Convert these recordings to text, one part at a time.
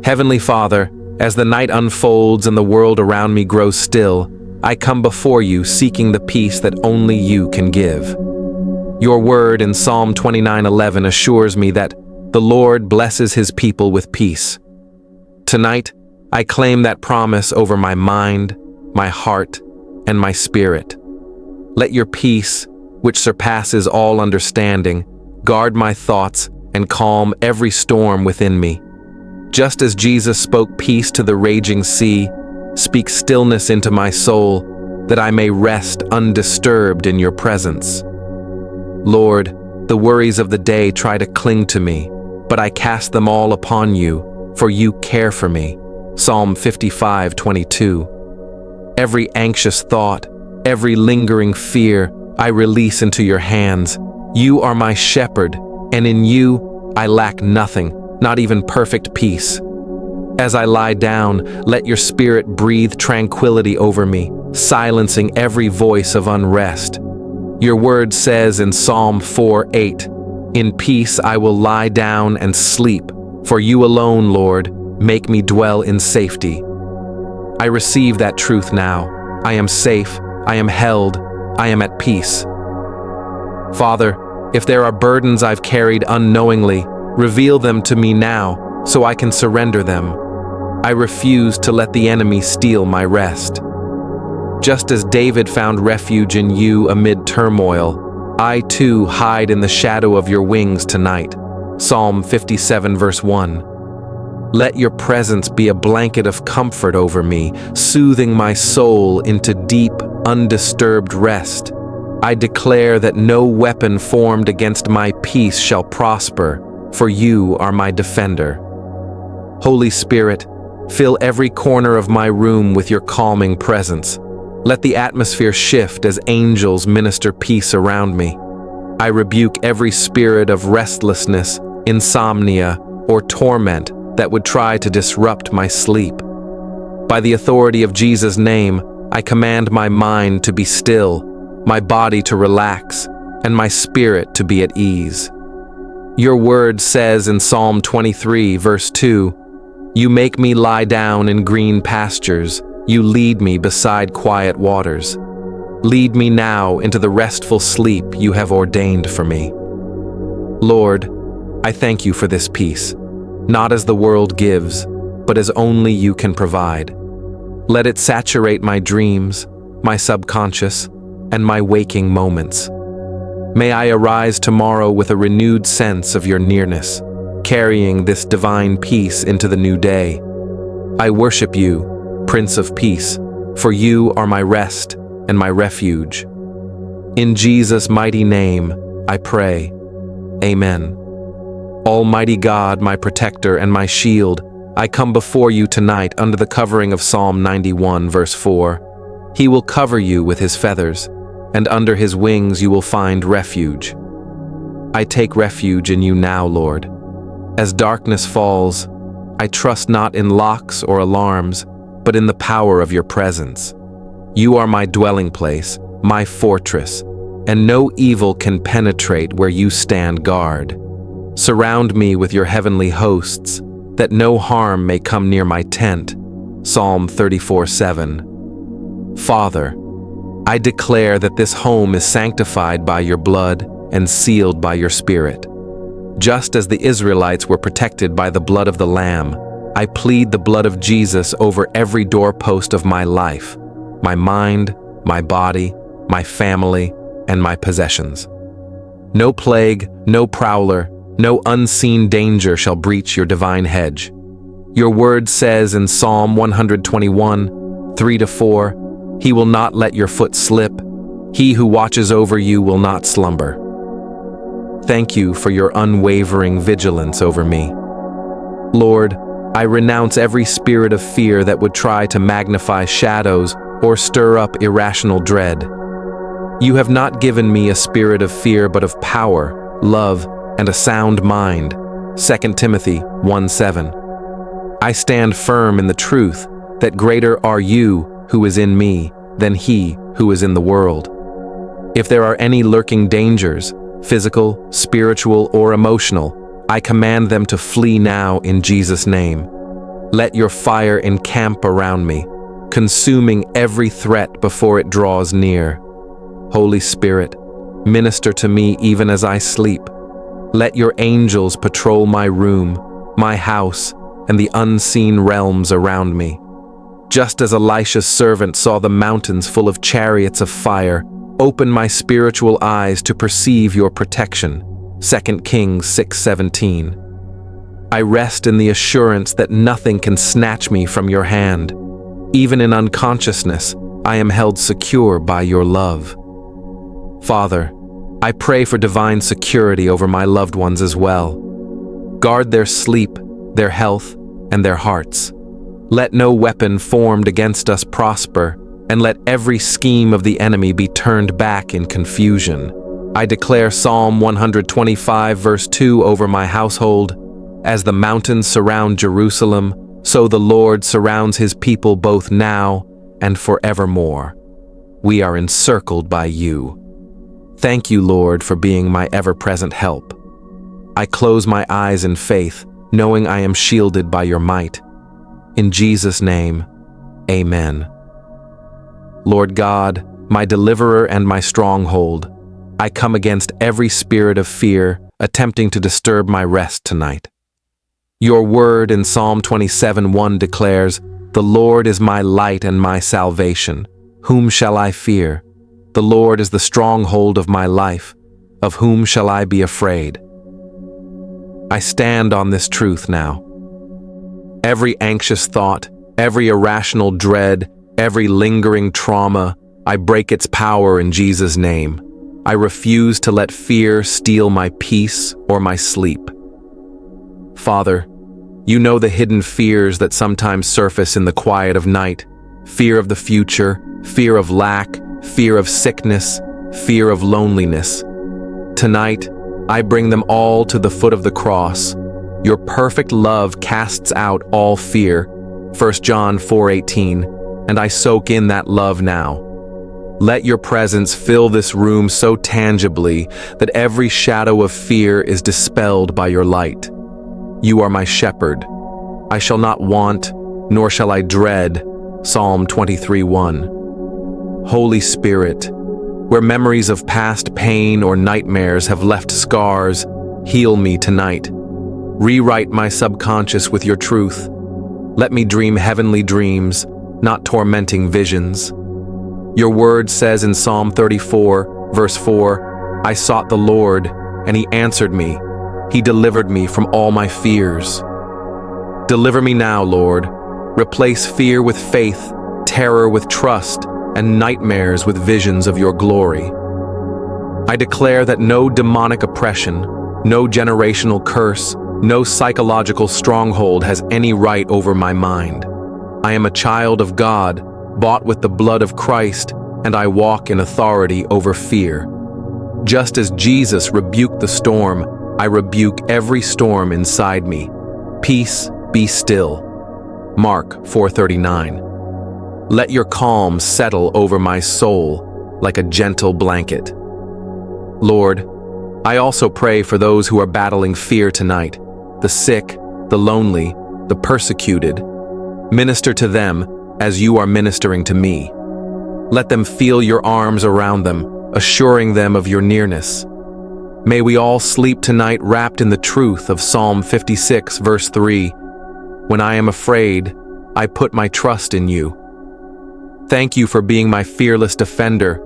Heavenly Father, as the night unfolds and the world around me grows still, I come before you seeking the peace that only you can give. Your word in Psalm 29:11 assures me that the Lord blesses his people with peace. Tonight, I claim that promise over my mind, my heart, and my spirit. Let your peace, which surpasses all understanding, guard my thoughts and calm every storm within me. Just as Jesus spoke peace to the raging sea, speak stillness into my soul, that I may rest undisturbed in your presence. Lord, the worries of the day try to cling to me, but I cast them all upon you, for you care for me. Psalm 55:22. Every anxious thought, every lingering fear, I release into your hands. You are my shepherd, and in you I lack nothing, not even perfect peace. As I lie down, let your spirit breathe tranquility over me, silencing every voice of unrest. Your word says in Psalm 4:8, "In peace I will lie down and sleep, for you alone, Lord, make me dwell in safety." I receive that truth now. I am safe, I am held, I am at peace. Father, if there are burdens I've carried unknowingly, reveal them to me now so I can surrender them. I refuse to let the enemy steal my rest. Just as David found refuge in you amid turmoil, I too hide in the shadow of your wings tonight. Psalm 57 verse 1. Let your presence be a blanket of comfort over me, soothing my soul into deep, undisturbed rest. I declare that no weapon formed against my peace shall prosper, for you are my defender. Holy Spirit, fill every corner of my room with your calming presence. Let the atmosphere shift as angels minister peace around me. I rebuke every spirit of restlessness, insomnia, or torment that would try to disrupt my sleep. By the authority of Jesus' name, I command my mind to be still, my body to relax, and my spirit to be at ease. Your word says in Psalm 23, verse 2, "You make me lie down in green pastures. You lead me beside quiet waters. Lead me now into the restful sleep you have ordained for me." Lord, I thank you for this peace, not as the world gives, but as only you can provide. Let it saturate my dreams, my subconscious, and my waking moments. May I arise tomorrow with a renewed sense of your nearness, carrying this divine peace into the new day. I worship you, Prince of Peace, for you are my rest and my refuge. In Jesus' mighty name, I pray. Amen. Almighty God, my protector and my shield, I come before you tonight under the covering of Psalm 91, verse 4. He will cover you with his feathers, and under his wings you will find refuge. I take refuge in you now, Lord. As darkness falls, I trust not in locks or alarms, but in the power of your presence. You are my dwelling place, my fortress, and no evil can penetrate where you stand guard. Surround me with your heavenly hosts, that no harm may come near my tent. Psalm 34:7. Father, I declare that this home is sanctified by your blood and sealed by your Spirit. Just as the Israelites were protected by the blood of the Lamb, I plead the blood of Jesus over every doorpost of my life, my mind, my body, my family, and my possessions. No plague, no prowler, no unseen danger shall breach your divine hedge. Your word says in Psalm 121, 3-4, He will not let your foot slip. He who watches over you will not slumber. Thank you for your unwavering vigilance over me. Lord, I renounce every spirit of fear that would try to magnify shadows or stir up irrational dread. You have not given me a spirit of fear, but of power, love, and a sound mind. 2 Timothy 1:7. I stand firm in the truth that greater are you who is in me than he who is in the world. If there are any lurking dangers, physical, spiritual, or emotional, I command them to flee now in Jesus' name. Let your fire encamp around me, consuming every threat before it draws near. Holy Spirit, minister to me even as I sleep. Let your angels patrol my room, my house, and the unseen realms around me. Just as Elisha's servant saw the mountains full of chariots of fire, open my spiritual eyes to perceive your protection. 2 Kings 6:17. I rest in the assurance that nothing can snatch me from your hand. Even in unconsciousness, I am held secure by your love. Father, I pray for divine security over my loved ones as well. Guard their sleep, their health, and their hearts. Let no weapon formed against us prosper, and let every scheme of the enemy be turned back in confusion. I declare Psalm 125 verse 2 over my household. As the mountains surround Jerusalem, so the Lord surrounds his people both now and forevermore. We are encircled by you. Thank you, Lord, for being my ever-present help. I close my eyes in faith, knowing I am shielded by your might. In Jesus' name, amen. Lord God, my deliverer and my stronghold, I come against every spirit of fear attempting to disturb my rest tonight. Your word in Psalm 27:1 declares, "The Lord is my light and my salvation. Whom shall I fear? The Lord is the stronghold of my life. Of whom shall I be afraid?" I stand on this truth now. Every anxious thought, every irrational dread, every lingering trauma, I break its power in Jesus' name. I refuse to let fear steal my peace or my sleep. Father, you know the hidden fears that sometimes surface in the quiet of night. Fear of the future, fear of lack, fear of sickness, fear of loneliness. Tonight, I bring them all to the foot of the cross. Your perfect love casts out all fear, 1 John 4:18, and I soak in that love now. Let your presence fill this room so tangibly that every shadow of fear is dispelled by your light. You are my shepherd. I shall not want, nor shall I dread. Psalm 23:1. Holy Spirit, where memories of past pain or nightmares have left scars, heal me tonight. Rewrite my subconscious with your truth. Let me dream heavenly dreams, not tormenting visions. Your word says in Psalm 34, verse 4, "I sought the Lord, and he answered me. He delivered me from all my fears." Deliver me now, Lord. Replace fear with faith, terror with trust, and nightmares with visions of your glory. I declare that no demonic oppression, no generational curse, no psychological stronghold has any right over my mind. I am a child of God, bought with the blood of Christ, and I walk in authority over fear. Just as Jesus rebuked the storm, I rebuke every storm inside me. Peace, be still. Mark 4:39. Let your calm settle over my soul like a gentle blanket. Lord, I also pray for those who are battling fear tonight, the sick, the lonely, the persecuted. Minister to them as you are ministering to me. Let them feel your arms around them, assuring them of your nearness. May we all sleep tonight wrapped in the truth of Psalm 56, verse 3. When I am afraid, I put my trust in you. Thank you for being my fearless defender.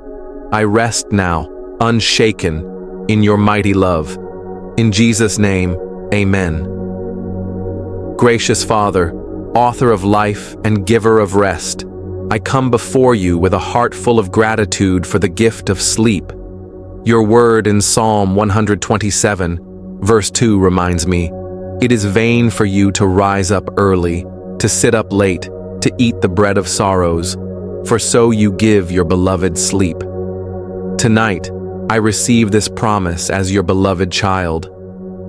I rest now, unshaken, in your mighty love. In Jesus' name, amen. Gracious Father, author of life and giver of rest, I come before you with a heart full of gratitude for the gift of sleep. Your word in Psalm 127, verse 2 reminds me, "It is vain for you to rise up early, to sit up late, to eat the bread of sorrows, for so you give your beloved sleep." Tonight, I receive this promise as your beloved child.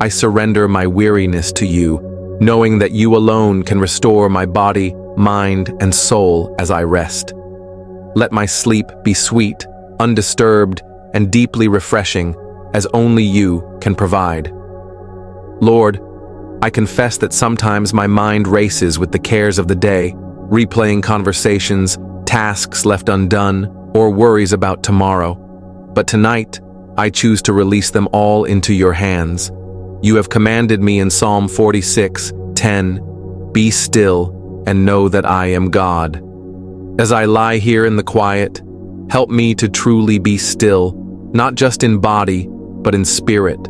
I surrender my weariness to you, knowing that you alone can restore my body, mind, and soul as I rest. Let my sleep be sweet, undisturbed, and deeply refreshing, as only you can provide. Lord, I confess that sometimes my mind races with the cares of the day, replaying conversations, tasks left undone, or worries about tomorrow. But tonight, I choose to release them all into your hands. You have commanded me in Psalm 46:10, "Be still and know that I am God." As I lie here in the quiet, help me to truly be still, not just in body, but in spirit.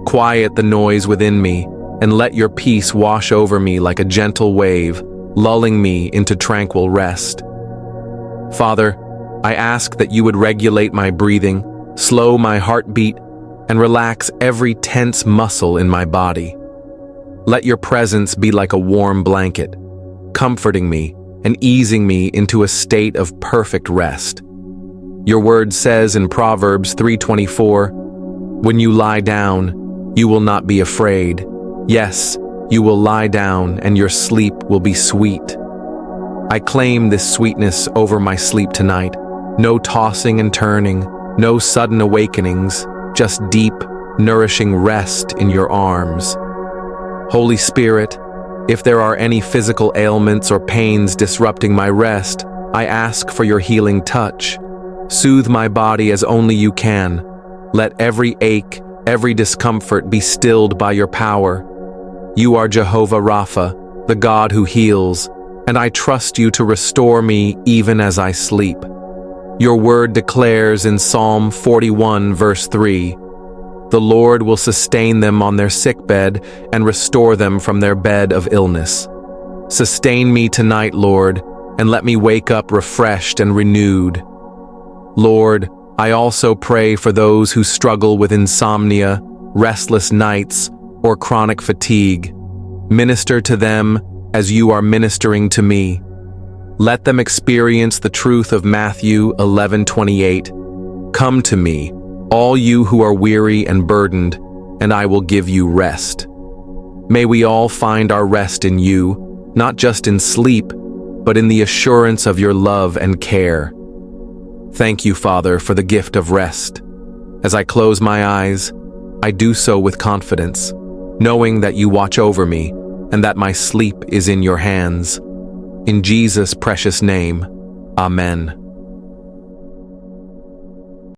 Quiet the noise within me, and let your peace wash over me like a gentle wave, lulling me into tranquil rest. Father, I ask that you would regulate my breathing, slow my heartbeat, and relax every tense muscle in my body. Let your presence be like a warm blanket, comforting me and easing me into a state of perfect rest. Your word says in Proverbs 3:24, "When you lie down, you will not be afraid. Yes, you will lie down and your sleep will be sweet." I claim this sweetness over my sleep tonight. No tossing and turning, no sudden awakenings, just deep, nourishing rest in your arms. Holy Spirit, if there are any physical ailments or pains disrupting my rest, I ask for your healing touch. Soothe my body as only you can. Let every ache, every discomfort be stilled by your power. You are Jehovah Rapha, the God who heals, and I trust you to restore me even as I sleep. Your word declares in Psalm 41 verse 3, "The Lord will sustain them on their sickbed and restore them from their bed of illness." Sustain me tonight, Lord, and let me wake up refreshed and renewed. Lord, I also pray for those who struggle with insomnia, restless nights, or chronic fatigue. Minister to them as you are ministering to me. Let them experience the truth of Matthew 11:28. "Come to me, all you who are weary and burdened, and I will give you rest." May we all find our rest in you, not just in sleep, but in the assurance of your love and care. Thank you, Father, for the gift of rest. As I close my eyes, I do so with confidence, knowing that you watch over me and that my sleep is in your hands. In Jesus' precious name, Amen.